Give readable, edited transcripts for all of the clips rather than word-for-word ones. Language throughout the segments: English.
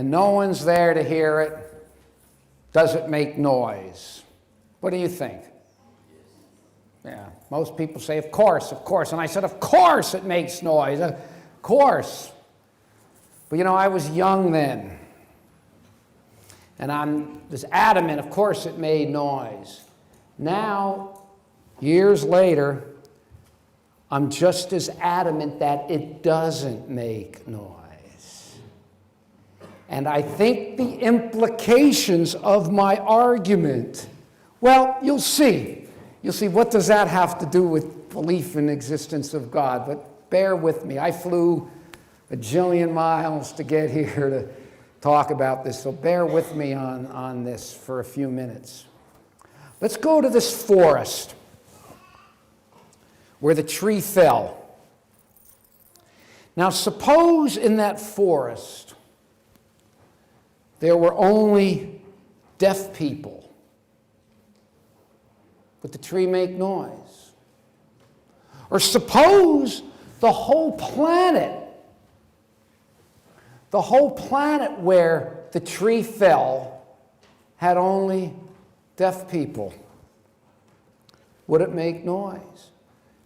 and no one's there to hear it, does it make noise? What do you think? Yeah, most people say, of course, of course. And I said, of course it makes noise, of course. But you know, I was young then. And I'm just adamant, of course it made noise. Now, years later, I'm just as adamant that it doesn't make noise. And I think the implications of my argument, well, you'll see. You'll see, what does that have to do with belief in the existence of God? But bear with me. I flew a jillion miles to get here to talk about this, so bear with me on this for a few minutes. Let's go to this forest where the tree fell. Now, suppose in that forest there were only deaf people. Would the tree make noise? Or suppose the whole planet where the tree fell had only deaf people. Would it make noise?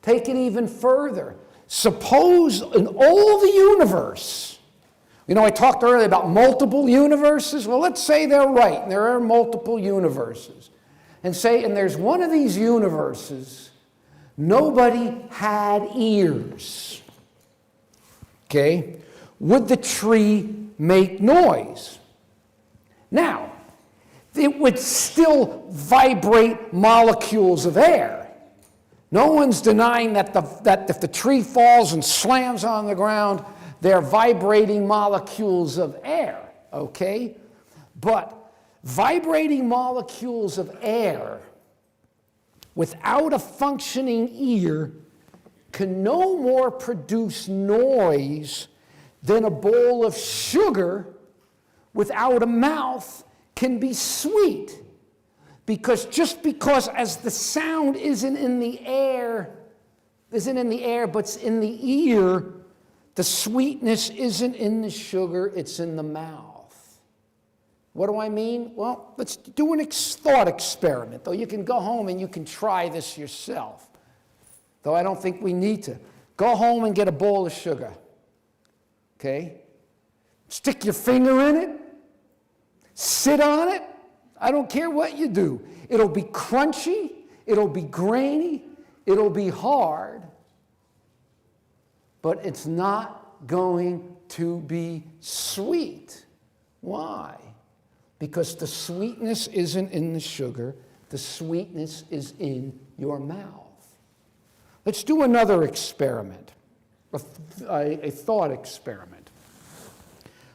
Take it even further. Suppose in all the universe, you know, I talked earlier about multiple universes. Well, let's say they're right, and there are multiple universes. And there's one of these universes, nobody had ears. Okay? Would the tree make noise? Now, it would still vibrate molecules of air. No one's denying that if the tree falls and slams on the ground, they're vibrating molecules of air, okay? But vibrating molecules of air without a functioning ear can no more produce noise than a bowl of sugar without a mouth can be sweet. Because as the sound isn't in the air, but it's in the ear, the sweetness isn't in the sugar, it's in the mouth. What do I mean? Well, let's do a thought experiment, though you can go home and you can try this yourself. Though I don't think we need to. Go home and get a bowl of sugar. Okay? Stick your finger in it. Sit on it. I don't care what you do. It'll be crunchy. It'll be grainy. It'll be hard. But it's not going to be sweet. Why? Because the sweetness isn't in the sugar. The sweetness is in your mouth. Let's do another experiment, a thought experiment.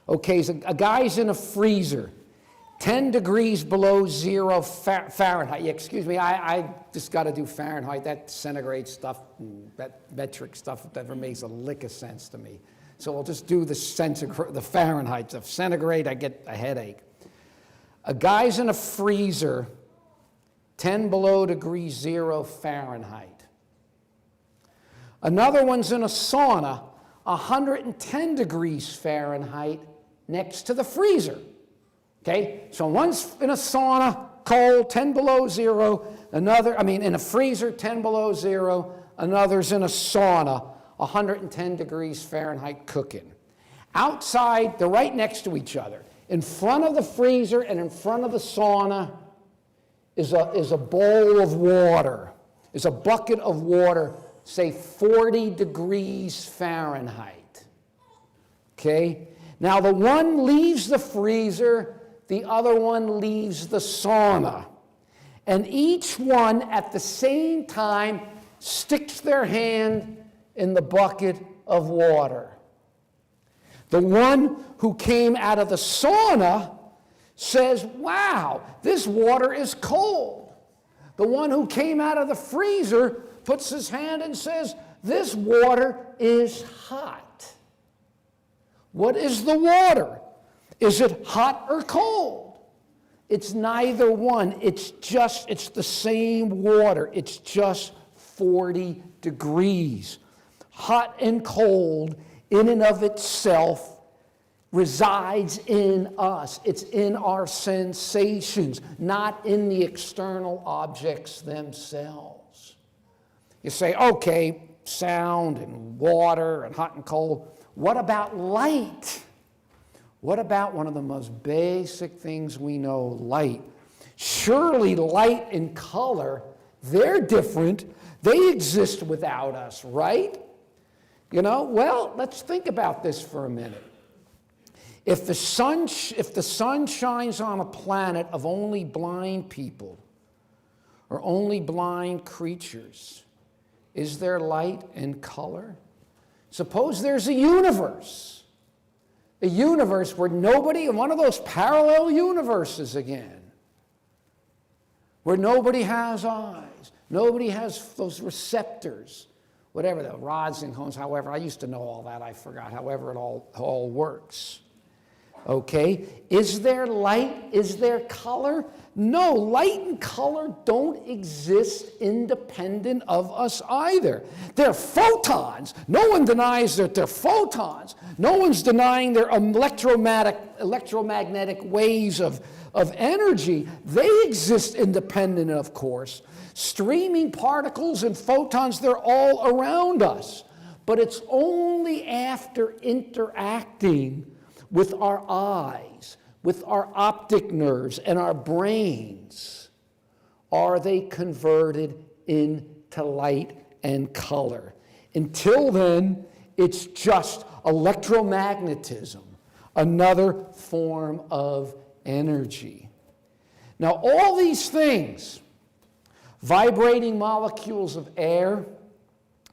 Okay, so a guy's in a freezer, 10 degrees below zero Fahrenheit. Yeah, excuse me, I just got to do Fahrenheit. That centigrade stuff, that metric stuff never makes a lick of sense to me. So I'll just do the Fahrenheit. The centigrade, I get a headache. A guy's in a freezer, 10 below degrees zero Fahrenheit. Another one's in a sauna, 110 degrees Fahrenheit, next to the freezer. Okay, so one's in a sauna, cold, 10 below zero. In a freezer, 10 below zero. Another's in a sauna, 110 degrees Fahrenheit, cooking. Outside, they're right next to each other. In front of the freezer and in front of the sauna is a bowl of water, is a bucket of water, say 40 degrees Fahrenheit. Okay? Now the one leaves the freezer, the other one leaves the sauna. And each one at the same time sticks their hand in the bucket of water. The one who came out of the sauna says, wow, this water is cold. The one who came out of the freezer puts his hand and says, this water is hot. What is the water? Is it hot or cold? It's neither one. It's the same water. It's just 40 degrees. Hot and cold in and of itself resides in us. It's in our sensations, not in the external objects themselves. You say, okay, sound and water and hot and cold. What about light? What about one of the most basic things we know, light? Surely light and color, they're different. They exist without us, right? Well, let's think about this for a minute. If the sun shines on a planet of only blind people or only blind creatures, is there light and color? Suppose there's a universe where nobody, one of those parallel universes again, where nobody has eyes, nobody has those receptors, whatever, the rods and cones, however, I used to know all that, I forgot, however it all works. Okay, is there light? Is there color? No, light and color don't exist independent of us either. They're photons. No one denies that they're photons. No one's denying they're electromagnetic waves of energy. They exist independent, of course. Streaming particles and photons, they're all around us. But it's only after interacting with our eyes, with our optic nerves and our brains, are they converted into light and color. Until then, it's just electromagnetism, another form of energy. Now, all these things, vibrating molecules of air,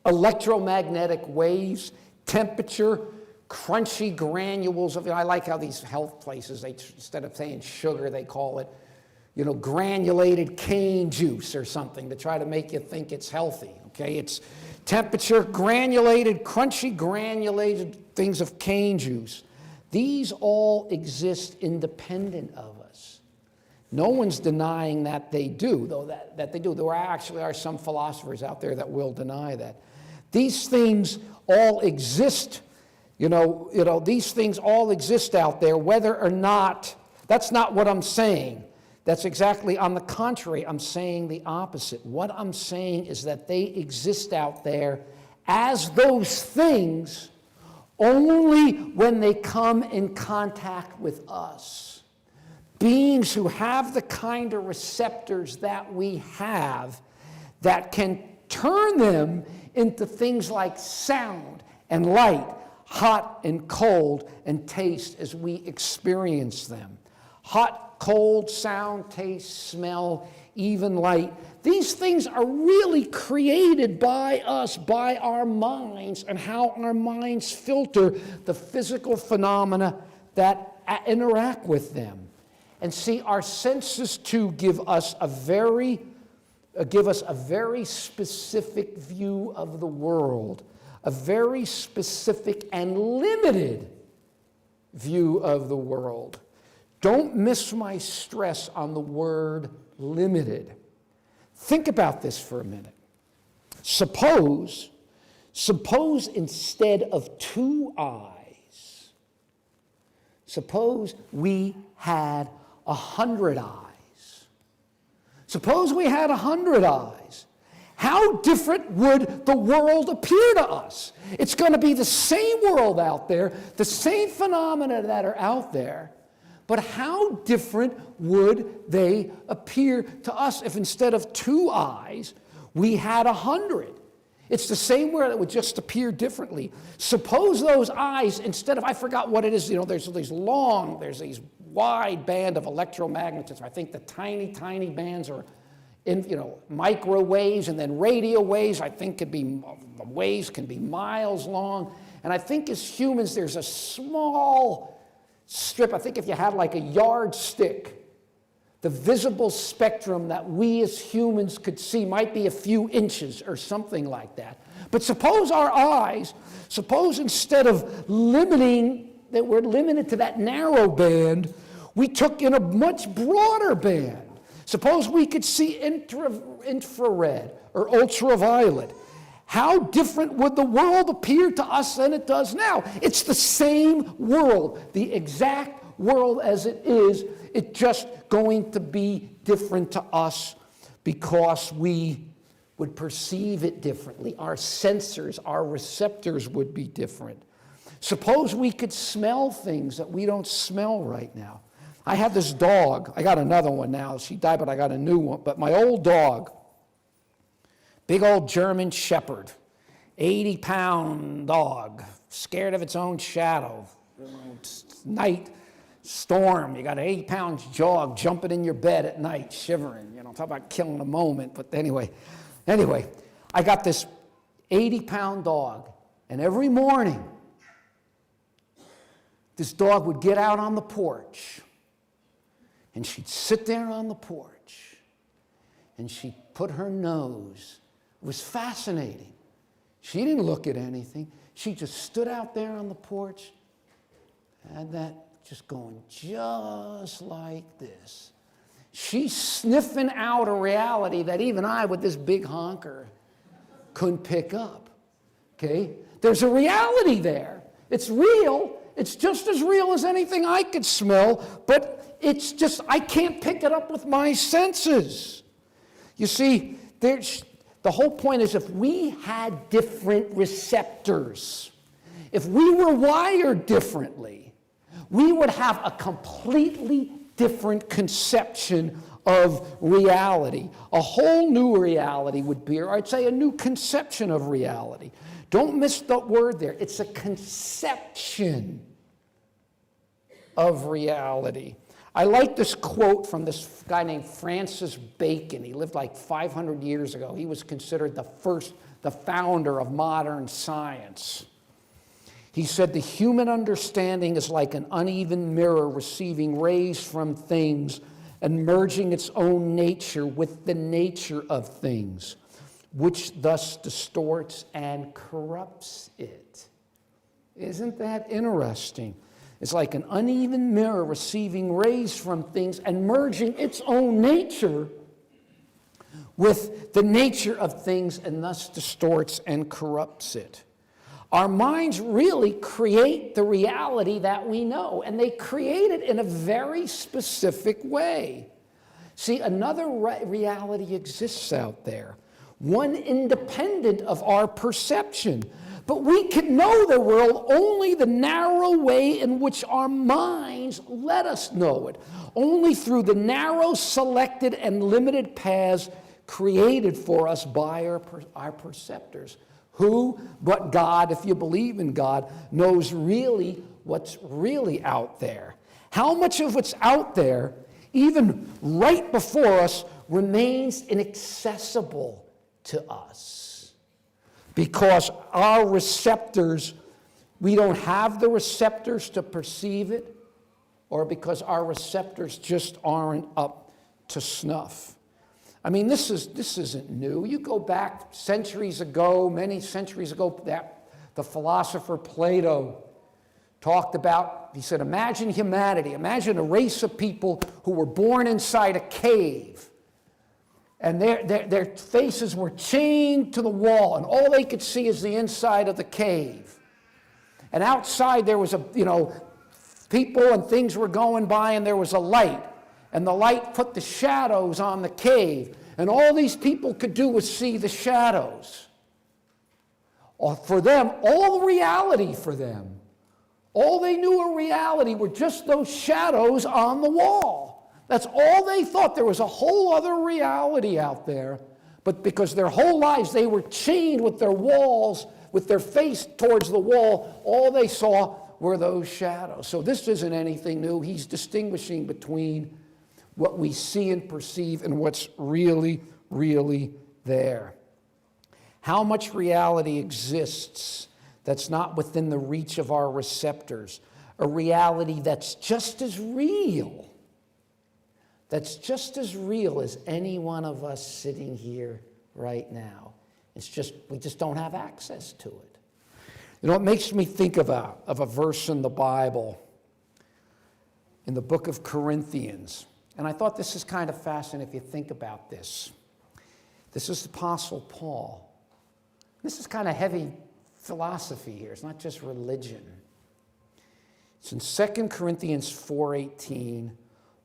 electromagnetic waves, temperature, crunchy granules of, I like how these health places, instead of saying sugar, they call it, granulated cane juice or something to try to make you think it's healthy, okay? It's temperature, crunchy granulated things of cane juice. These all exist independent of us. No one's denying that they do, though that they do. There actually are some philosophers out there that will deny that. These things all exist. These things all exist out there, whether or not, that's not what I'm saying. That's exactly on the contrary. I'm saying the opposite. What I'm saying is that they exist out there as those things only when they come in contact with us. Beings who have the kind of receptors that we have that can turn them into things like sound and light, hot and cold, and taste as we experience them. Hot, cold, sound, taste, smell, even light. These things are really created by us, by our minds, and how our minds filter the physical phenomena that interact with them. And see, our senses too give us a very specific view of the world. A very specific and limited view of the world. Don't miss my stress on the word limited. Think about this for a minute. Suppose instead of 2 eyes, suppose we had 100 eyes. Suppose we had 100 eyes. How different would the world appear to us? It's going to be the same world out there, the same phenomena that are out there, but how different would they appear to us if instead of 2 eyes, we had 100? It's the same world that would just appear differently. Suppose those eyes, instead of, I forgot what it is, there's these wide band of electromagnetism. I think the tiny bands are in, microwaves, and then radio waves, I think waves can be miles long. And I think as humans, there's a small strip. I think if you had like a yardstick, the visible spectrum that we as humans could see might be a few inches or something like that. But suppose our eyes, instead of limiting, that we're limited to that narrow band, we took in a much broader band. Suppose we could see infrared or ultraviolet. how different would the world appear to us than it does now? It's the same world, the exact world as it is. It's just going to be different to us because we would perceive it differently. Our sensors, our receptors would be different. Suppose we could smell things that we don't smell right now. I had this dog. I got another one now. She died, but I got a new one. But my old dog, big old German Shepherd, 80-pound dog, scared of its own shadow. Night, storm, you got an 80-pound dog jumping in your bed at night, shivering. Talk about killing a moment. But anyway, I got this 80-pound dog, and every morning, this dog would get out on the porch, and she'd sit there on the porch, and she'd put her nose. It was fascinating. She didn't look at anything. She just stood out there on the porch, and that just going just like this. She's sniffing out a reality that even I, with this big honker, couldn't pick up. Okay? There's a reality there. It's real. It's just as real as anything I could smell, but it's just, I can't pick it up with my senses. You see, the whole point is if we had different receptors, if we were wired differently, we would have a completely different conception of reality. A whole new reality would be, or I'd say a new conception of reality. Don't miss the word there. It's a conception of reality. I like this quote from this guy named Francis Bacon. He lived like 500 years ago. He was considered the founder of modern science. He said, the human understanding is like an uneven mirror receiving rays from things and merging its own nature with the nature of things, which thus distorts and corrupts it. Isn't that interesting? It's like an uneven mirror receiving rays from things and merging its own nature with the nature of things and thus distorts and corrupts it. Our minds really create the reality that we know, and they create it in a very specific way. See, another reality exists out there, one independent of our perception. But we can know the world only the narrow way in which our minds let us know it, only through the narrow, selected, and limited paths created for us by our perceptors. Who but God, if you believe in God, knows really what's really out there? How much of what's out there, even right before us, remains inaccessible to us? Because our receptors, we don't have the receptors to perceive it, or because our receptors just aren't up to snuff. I mean, this isn't new. You go back centuries ago, many centuries ago, that the philosopher Plato talked about, he said, imagine humanity, imagine a race of people who were born inside a cave, and their faces were chained to the wall, and all they could see is the inside of the cave. And outside there was people and things were going by, and there was a light. And the light put the shadows on the cave. And all these people could do was see the shadows. For them, all the reality for them, all they knew of reality were just those shadows on the wall. That's all they thought. There was a whole other reality out there. But because their whole lives they were chained with their walls, with their face towards the wall, all they saw were those shadows. So this isn't anything new. He's distinguishing between what we see and perceive and what's really, really there. How much reality exists that's not within the reach of our receptors? A reality that's just as real. That's just as real as any one of us sitting here right now. It's just, we just don't have access to it. You know, it makes me think of a verse in the Bible, in the book of Corinthians. And I thought this is kind of fascinating if you think about this. This is the Apostle Paul This is kind of heavy philosophy here. It's not just religion. It's in 2 Corinthians 4:18.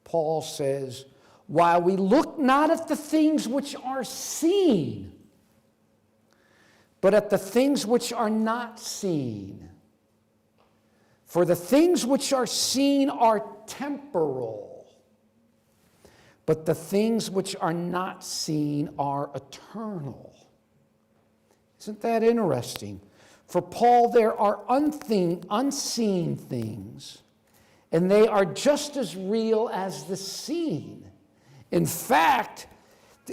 Paul says, while we look not at the things which are seen, but at the things which are not seen. For the things which are seen are temporal, but the things which are not seen are eternal. Isn't that interesting? For Paul, there are unseen things, and they are just as real as the seen. In fact,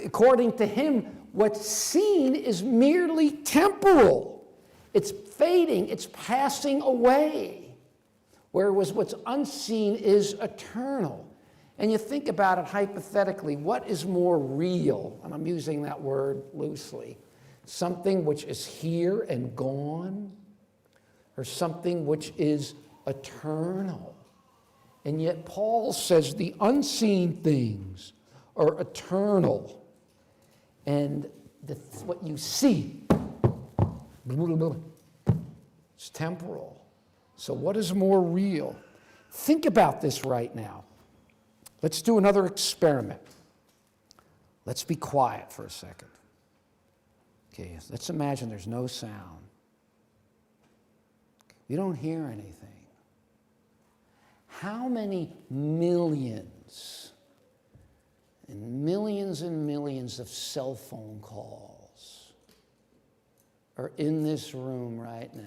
according to him, what's seen is merely temporal. It's fading, it's passing away. Whereas what's unseen is eternal. And you think about it hypothetically, what is more real? And I'm using that word loosely. Something which is here and gone, or something which is eternal. And yet Paul says the unseen things are eternal. And what you see, it's temporal. So what is more real? Think about this right now. Let's do another experiment. Let's be quiet for a second. Okay, let's imagine there's no sound. You don't hear anything. How many millions and millions of cell phone calls are in this room right now?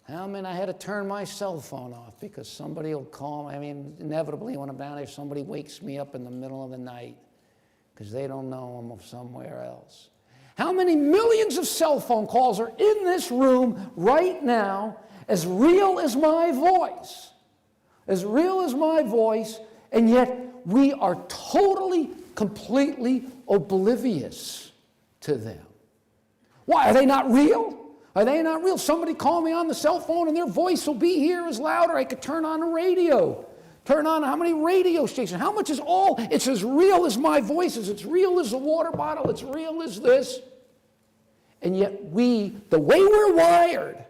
How many? I had to turn my cell phone off because somebody will call me. I mean, inevitably when I'm down there, somebody wakes me up in the middle of the night because they don't know I'm somewhere else. How many millions of cell phone calls are in this room right now, as real as my voice? As real as my voice, and yet we are totally, completely oblivious to them. Why? Are they not real? Are they not real? Somebody call me on the cell phone and their voice will be here as louder. I could turn on the radio. Turn on how many radio stations? How much is all? It's as real as my voice is. It's real as the water bottle. It's real as this. And yet the way we're wired,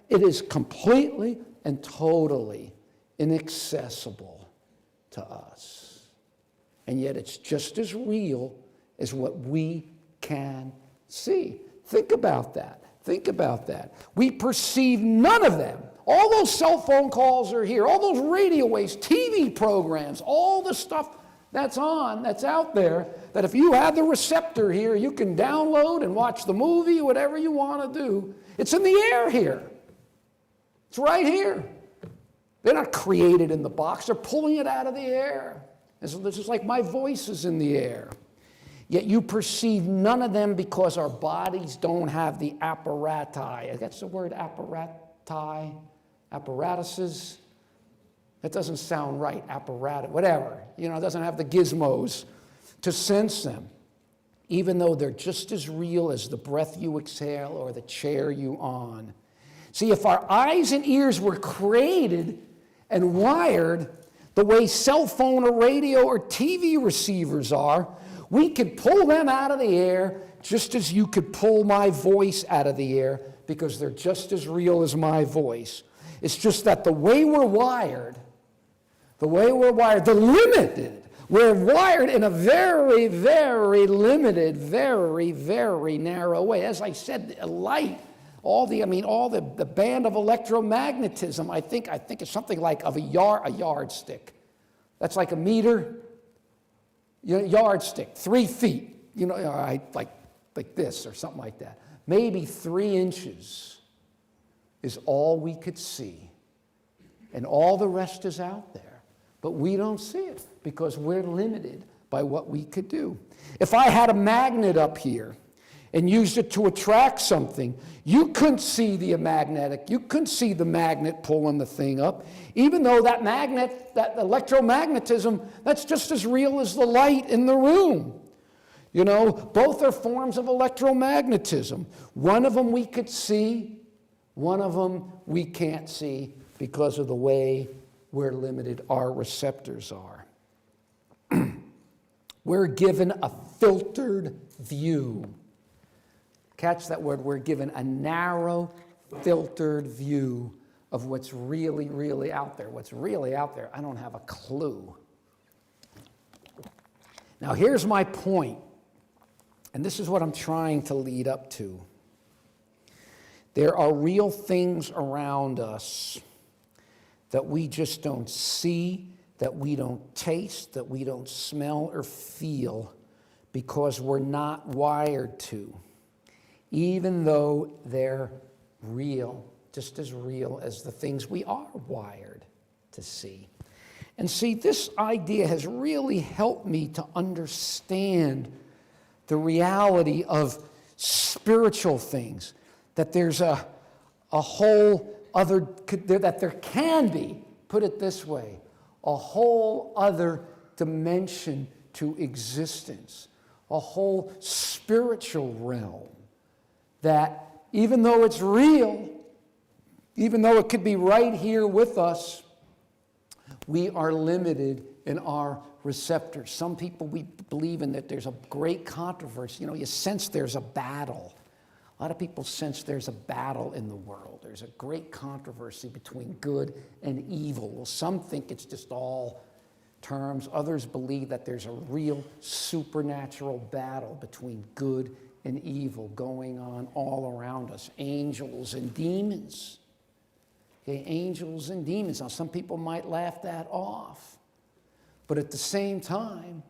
it is completely and totally inaccessible to us. And yet it's just as real as what we can see. Think about that. Think about that. We perceive none of them. All those cell phone calls are here. All those radio waves, TV programs, all the stuff that's on, that's out there, that if you have the receptor here, you can download and watch the movie, whatever you want to do. It's in the air here. It's right here. They're not created in the box. They're pulling it out of the air. This is like my voice is in the air. Yet you perceive none of them because our bodies don't have the apparati. That's the word apparati, apparatuses. That doesn't sound right, apparatus, whatever. You know, it doesn't have the gizmos to sense them, even though they're just as real as the breath you exhale or the chair you on. See, if our eyes and ears were created and wired the way cell phone or radio or TV receivers are, we could pull them out of the air just as you could pull my voice out of the air, because they're just as real as my voice. It's just that the way we're wired, the limited, we're wired in a very, very limited, very, very narrow way. As I said, light, all the band of electromagnetism, I think it's something like of a yardstick. That's like a meter. Yardstick, 3 feet, like this or something like that. Maybe 3 inches is all we could see. And all the rest is out there. But we don't see it because we're limited by what we could do. If I had a magnet up here and used it to attract something, you couldn't see the magnet pulling the thing up, even though that magnet, that electromagnetism, that's just as real as the light in the room. You know, both are forms of electromagnetism. One of them we could see, one of them we can't see because of the way we're limited, our receptors are. We're given a filtered view Catch that word. We're given a narrow, filtered view of what's really, really out there. What's really out there, I don't have a clue. Now, here's my point, and this is what I'm trying to lead up to. There are real things around us that we just don't see, that we don't taste, that we don't smell or feel because we're not wired to, even though they're real, just as real as the things we are wired to see. And see, this idea has really helped me to understand the reality of spiritual things, that there's a whole other, that there can be, put it this way, a whole other dimension to existence, a whole spiritual realm that even though it's real, even though it could be right here with us, we are limited in our receptors. Some people, we believe in that there's a great controversy. You know, you sense there's a battle. A lot of people sense there's a battle in the world. There's a great controversy between good and evil. Well, some think it's just all terms. Others believe that there's a real supernatural battle between good and evil going on all around us. Angels and demons. Okay, angels and demons. Now, some people might laugh that off. But at the same time,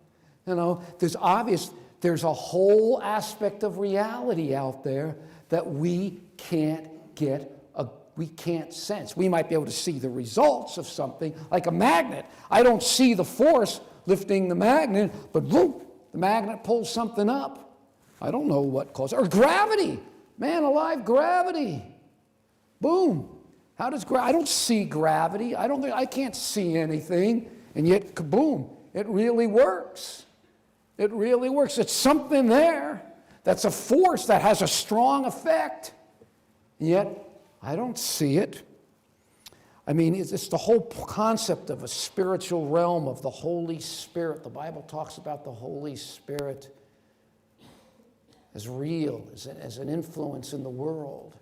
you know, there's a whole aspect of reality out there that we can't we can't sense. We might be able to see the results of something, like a magnet. I don't see the force lifting the magnet, but whoop, the magnet pulls something up. I don't know what caused it. Or gravity. Man alive, gravity. Boom. How does I don't see gravity. I can't see anything, and yet kaboom, it really works. It really works. It's something there that's a force that has a strong effect, and yet I don't see it. I mean, it's the whole concept of a spiritual realm, of the Holy Spirit. The Bible talks about the Holy Spirit as real, as an influence in the world,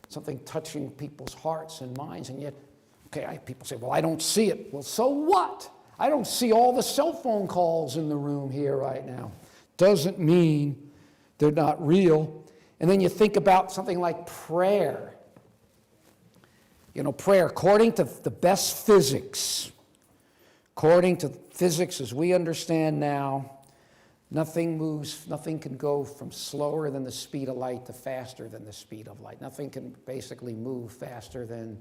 something touching people's hearts and minds, and yet, people say, well, I don't see it. Well, so what? I don't see all the cell phone calls in the room here right now. Doesn't mean they're not real. And then you think about something like prayer. You know, prayer, according to the best physics, according to physics as we understand now, nothing moves, nothing can go from slower than the speed of light to faster than the speed of light. Nothing can basically move faster than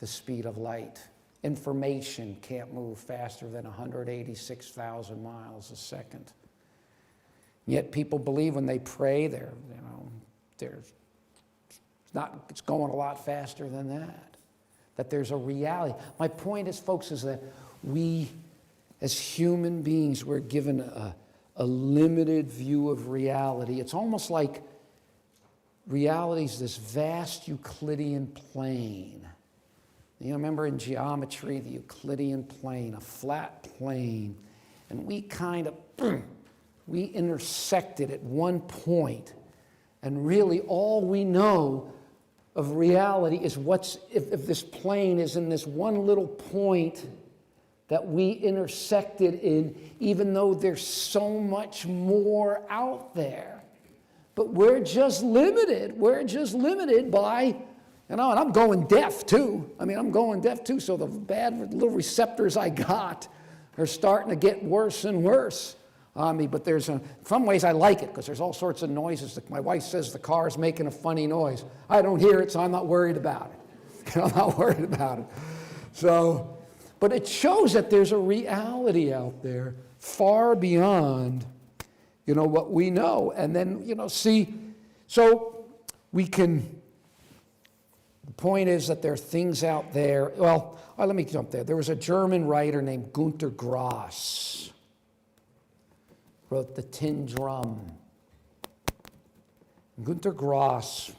the speed of light. Information can't move faster than 186,000 miles a second. Yet people believe when they pray, it's going a lot faster than that. That there's a reality. My point is, folks, is that we, as human beings, we're given a limited view of reality. It's almost like reality is this vast Euclidean plane. You remember in geometry, the Euclidean plane, a flat plane, and we we intersected at one point, and really all we know of reality is if this plane is in this one little point that we intersected in, even though there's so much more out there. But we're just limited. We're just limited by, and I'm going deaf too. So the bad little receptors I got are starting to get worse and worse on me. But in some ways I like it, because there's all sorts of noises. My wife says the car's making a funny noise. I don't hear it, so I'm not worried about it. I'm not worried about it. So, but it shows that there's a reality out there far beyond, what we know. And then, so we can, the point is that there are things out there. Well, let me jump there. There was a German writer named Günter Grass, wrote The Tin Drum. Günter Grass,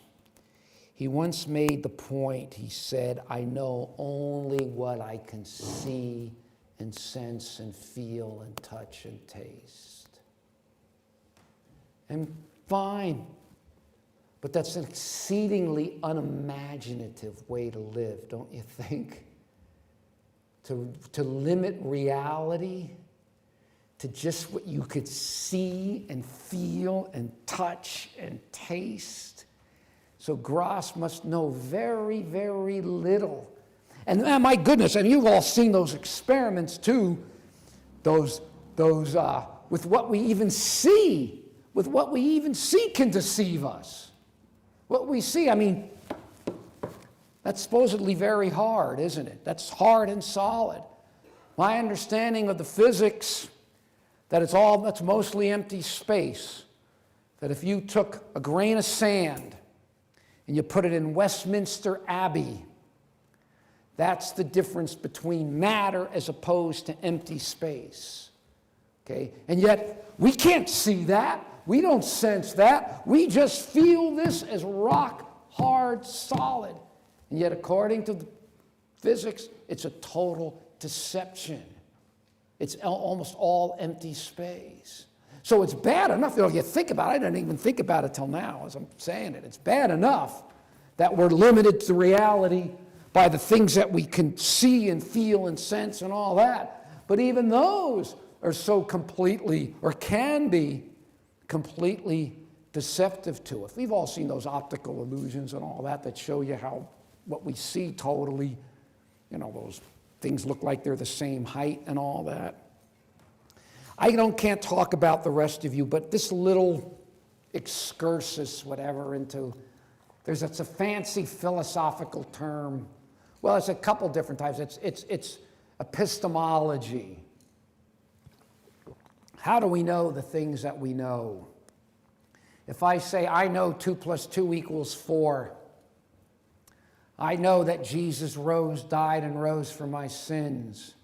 he once made the point, he said, I know only what I can see and sense and feel and touch and taste. And fine. But that's an exceedingly unimaginative way to live, don't you think? To limit reality to just what you could see and feel and touch and taste. So Grass must know very, very little. And my goodness, and you've all seen those experiments too, those with what we even see. With what we even see can deceive us. What we see, I mean, that's supposedly very hard, isn't it? That's hard and solid. My understanding of the physics, that's mostly empty space. That if you took a grain of sand and you put it in Westminster Abbey, that's the difference between matter as opposed to empty space. Okay? And yet, we can't see that. We don't sense that. We just feel this as rock hard, solid. And yet, according to the physics, it's a total deception. It's almost all empty space. So it's bad enough, you think about it, I didn't even think about it till now as I'm saying it. It's bad enough that we're limited to reality by the things that we can see and feel and sense and all that. But even those are so completely, or can be completely deceptive to us. We've all seen those optical illusions and all that show you how what we see totally, those things look like they're the same height and all that. I can't talk about the rest of you, but this little excursus, whatever, it's a fancy philosophical term. Well, it's a couple different types. It's epistemology. How do we know the things that we know? If I say, I know 2 + 2 = 4, I know that Jesus died and rose for my sins.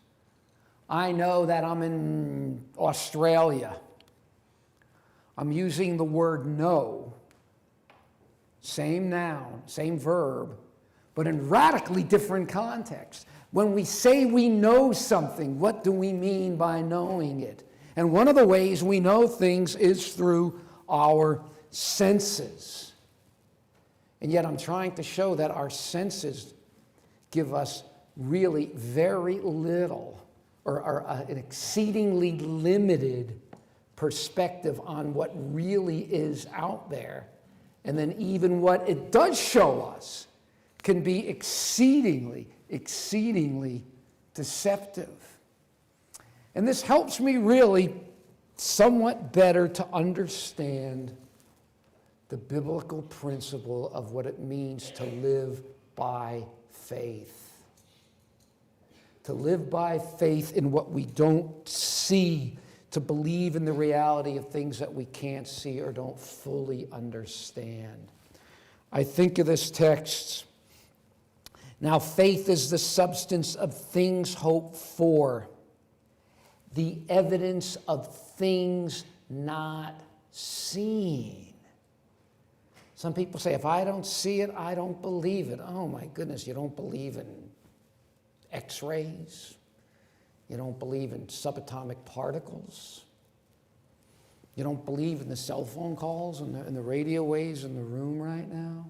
I know that I'm in Australia. I'm using the word know, same noun, same verb, but in radically different contexts. When we say we know something, what do we mean by knowing it? And one of the ways we know things is through our senses. And yet I'm trying to show that our senses give us really very little or an exceedingly limited perspective on what really is out there. And then even what it does show us can be exceedingly, exceedingly deceptive. And this helps me really somewhat better to understand the biblical principle of what it means to live by faith. To live by faith in what we don't see, to believe in the reality of things that we can't see or don't fully understand. I think of this text. Now, faith is the substance of things hoped for, the evidence of things not seen. Some people say, if I don't see it, I don't believe it. Oh my goodness, you don't believe in X-rays? You don't believe in subatomic particles? You don't believe in the cell phone calls and the radio waves in the room right now?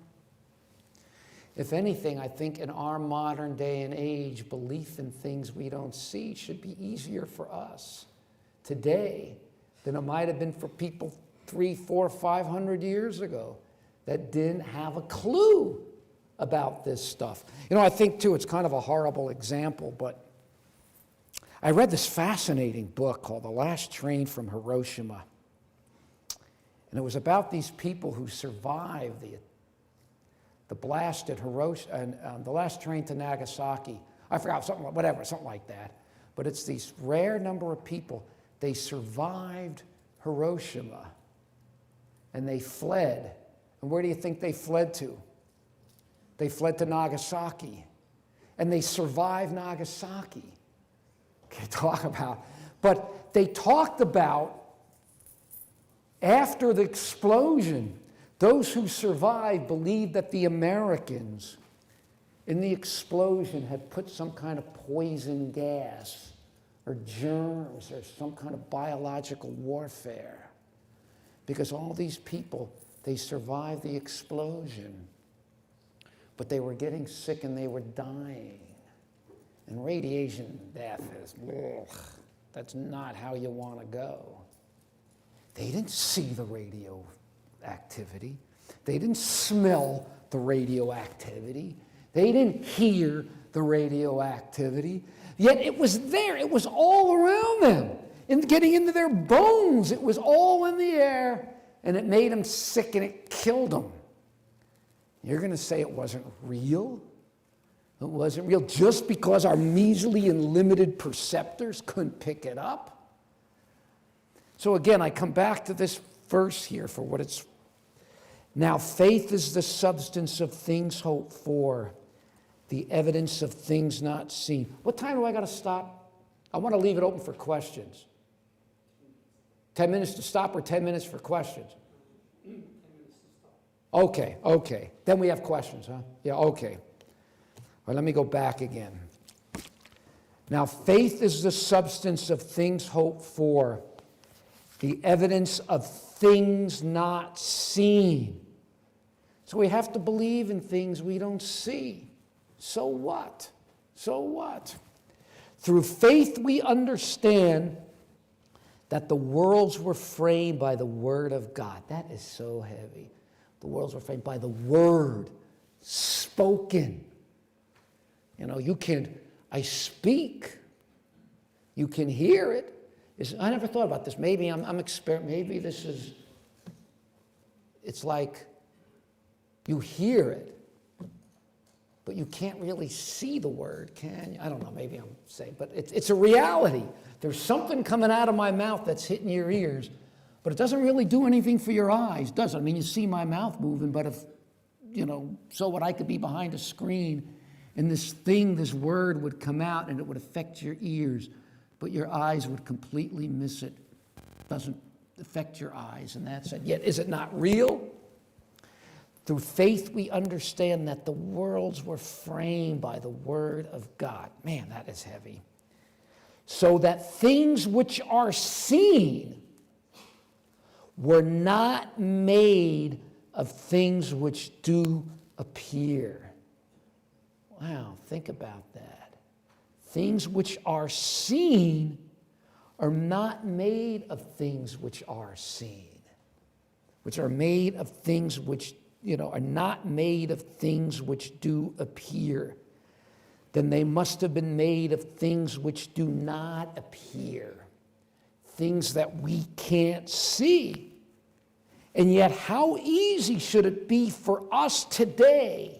If anything, I think in our modern day and age, belief in things we don't see should be easier for us today than it might have been for people 300, 400, 500 years ago that didn't have a clue about this stuff. I think too, it's kind of a horrible example, but I read this fascinating book called The Last Train from Hiroshima. And it was about these people who survived the blast at Hiroshima, and the last train to Nagasaki. I forgot, something like that. But it's these rare number of people. They survived Hiroshima, and they fled. And where do you think they fled to? They fled to Nagasaki, and they survived Nagasaki. But they talked about, after the explosion, those who survived believed that the Americans in the explosion had put some kind of poison gas or germs or some kind of biological warfare, because all these people They survived the explosion. But they were getting sick and they were dying. And radiation death is, that's not how you want to go. They didn't see the radioactivity. They didn't smell the radioactivity. They didn't hear the radioactivity. Yet it was there. It was all around them. And getting into their bones. It was all in the air. And it made them sick and it killed them. You're going to say it wasn't real? It wasn't real just because our measly and limited perceptors couldn't pick it up? So again, I come back to this verse here for what it's. Now faith is the substance of things hoped for, the evidence of things not seen. What time do I got to stop? I want to leave it open for questions. 10 minutes to stop or 10 minutes for questions? 10 minutes to stop. Okay. Then we have questions, huh? Yeah, okay. All right, let me go back again. Now, faith is the substance of things hoped for, the evidence of things not seen. So we have to believe in things we don't see. So what? So what? Through faith we understand that the worlds were framed by the Word of God. That is so heavy. The worlds were framed by the Word spoken. You know, I speak. You can hear it. I never thought about this. Maybe maybe this is, it's like you hear it, but you can't really see the word, can you? I don't know, maybe I'm saying, but it's a reality. There's something coming out of my mouth that's hitting your ears, but it doesn't really do anything for your eyes, does it? I mean, you see my mouth moving, but if, so what, I could be behind a screen and this word would come out and it would affect your ears, but your eyes would completely miss it. It doesn't affect your eyes, and that's it. Yet, is it not real? Through faith, we understand that the worlds were framed by the Word of God. Man, that is heavy. So that things which are seen were not made of things which do appear. Wow, think about that. Things which are seen are not made of things which are seen, which are made of things which are not made of things which do appear. Then they must have been made of things which do not appear, things that we can't see. And yet, how easy should it be for us today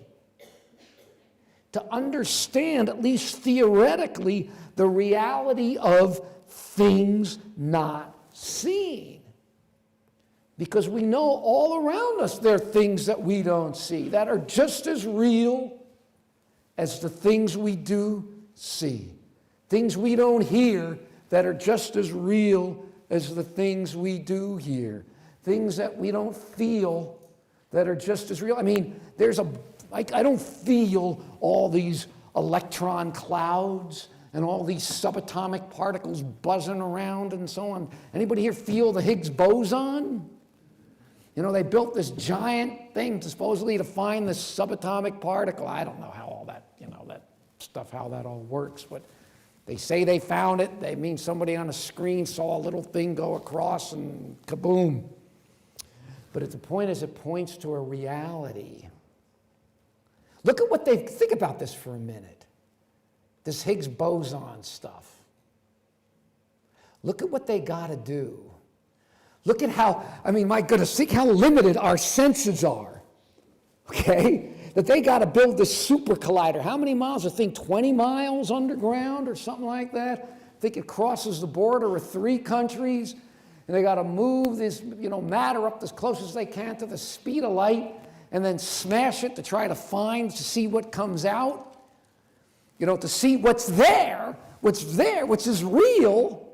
to understand, at least theoretically, the reality of things not seen? Because we know all around us there are things that we don't see that are just as real as the things we do see. Things we don't hear that are just as real as the things we do hear. Things that we don't feel that are just as real. I mean, I don't feel all these electron clouds and all these subatomic particles buzzing around and so on. Anybody here feel the Higgs boson? They built this giant thing supposedly to find this subatomic particle. I don't know how all that, that stuff, how that all works, but they say they found it. They mean somebody on a screen saw a little thing go across and kaboom. But the point is, it points to a reality. Look at what think about this for a minute. This Higgs boson stuff. Look at what they got to do. Look at how, my goodness, think how limited our senses are, okay? That they got to build this super collider. How many miles? I think 20 miles underground or something like that. I think it crosses the border of 3 countries. And they got to move this, matter up as close as they can to the speed of light and then smash it to try to see what comes out. To see what's there, which is real.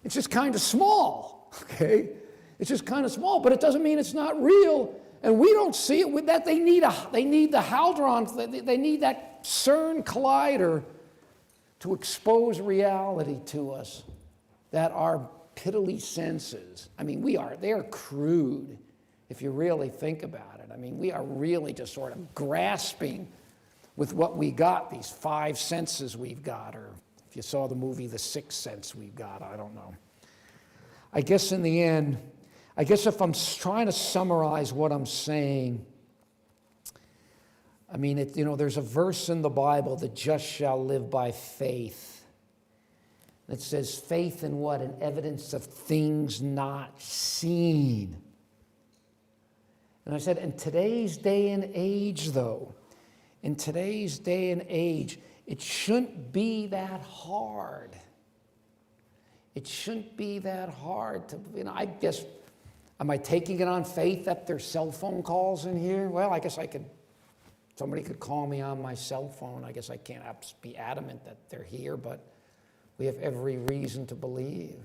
It's just kind of small. Okay, it's just kind of small, but it doesn't mean it's not real, and we don't see it. With that, they need the hadron. They need that CERN collider to expose reality to us that our piddly senses. They are crude, if you really think about it. I mean, we are really just sort of grasping with what we got, these 5 senses we've got, or if you saw the movie The Sixth Sense we've got, I don't know. I guess in the end, I guess if I'm trying to summarize what I'm saying, I mean, there's a verse in the Bible, the just shall live by faith. It says faith in what? An evidence of things not seen. And I said, in today's day and age, though, in today's day and age, it shouldn't be that hard. It shouldn't be that hard to, I guess, am I taking it on faith that there's cell phone calls in here? Well, I guess somebody could call me on my cell phone. I guess I can't be adamant that they're here, but we have every reason to believe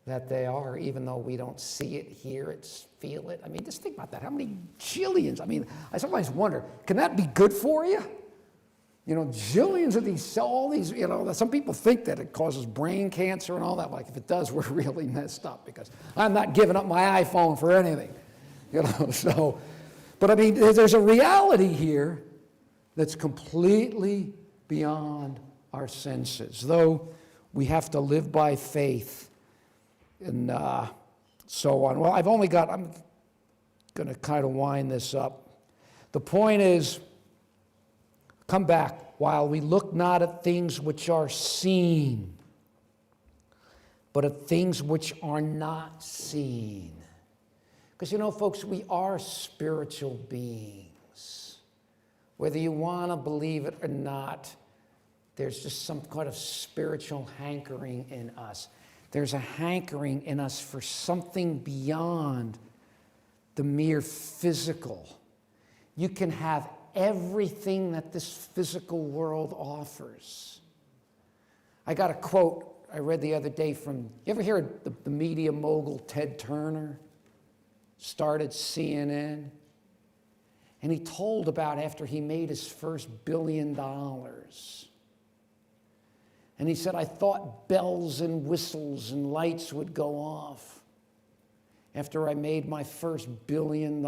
that they are, even though we don't see it, hear it, feel it. I mean, just think about that. How many jillions? I mean, I sometimes wonder, can that be good for you? Jillions of all these, some people think that it causes brain cancer and all that. Like, if it does, we're really messed up, because I'm not giving up my iPhone for anything, so. But I mean, there's a reality here that's completely beyond our senses, though we have to live by faith and so on. Well, I'm going to kind of wind this up. The point is, come back, while we look not at things which are seen, but at things which are not seen. Because, folks, we are spiritual beings. Whether you want to believe it or not, there's just some kind of spiritual hankering in us. There's a hankering in us for something beyond the mere physical. You can have everything that this physical world offers. I got a quote I read the other day from, you ever hear the media mogul Ted Turner? Started CNN, and he told about after he made his first $1 billion. And he said, I thought bells and whistles and lights would go off after I made my first $1 billion.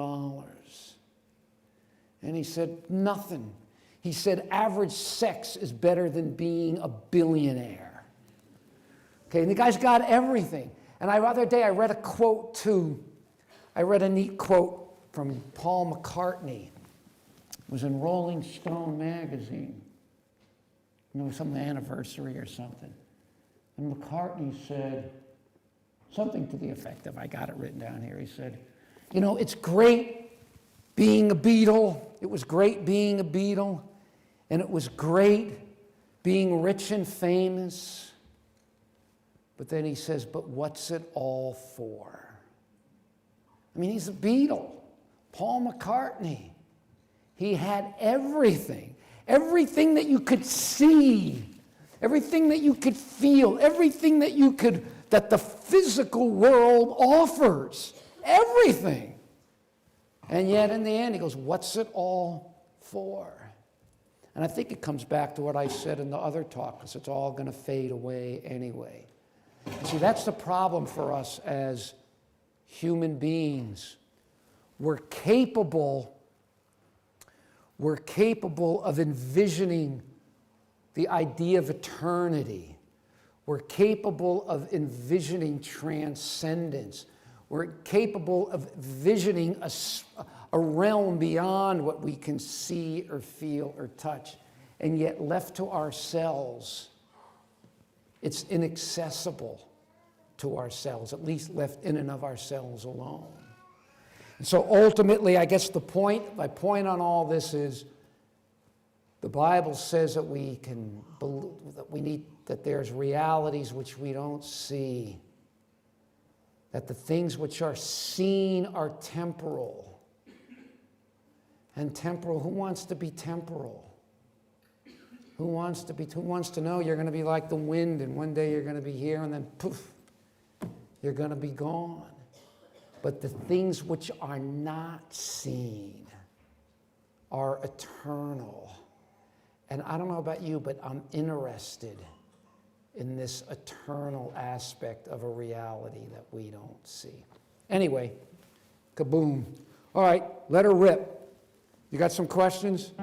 And he said, nothing. He said, average sex is better than being a billionaire. Okay, and the guy's got everything. And the other day I read a quote too. I read a neat quote from Paul McCartney. It was in Rolling Stone magazine. Some anniversary or something. And McCartney said something to the effect of, I got it written down here. He said, it's great being a Beatle. It was great being a Beatle. And it was great being rich and famous. But then he says, but what's it all for? I mean, he's a Beatle, Paul McCartney. He had everything. Everything that you could see, everything that you could feel, everything that the physical world offers. Everything. And yet in the end, he goes, what's it all for? And I think it comes back to what I said in the other talk, because it's all going to fade away anyway. And see, that's the problem for us as human beings. We're capable of envisioning the idea of eternity. We're capable of envisioning transcendence. We're capable of envisioning a realm beyond what we can see or feel or touch. And yet, left to ourselves, it's inaccessible to ourselves, at least left in and of ourselves alone. And so ultimately, I guess my point on all this is, the Bible says that that there's realities which we don't see, that the things which are seen are temporal. And temporal, who wants to be temporal? Who wants to know you're going to be like the wind, and one day you're going to be here, and then poof, you're going to be gone. But the things which are not seen are eternal. And I don't know about you, but I'm interested in this eternal aspect of a reality that we don't see. Anyway, Kaboom. All right, let her rip. You got some questions?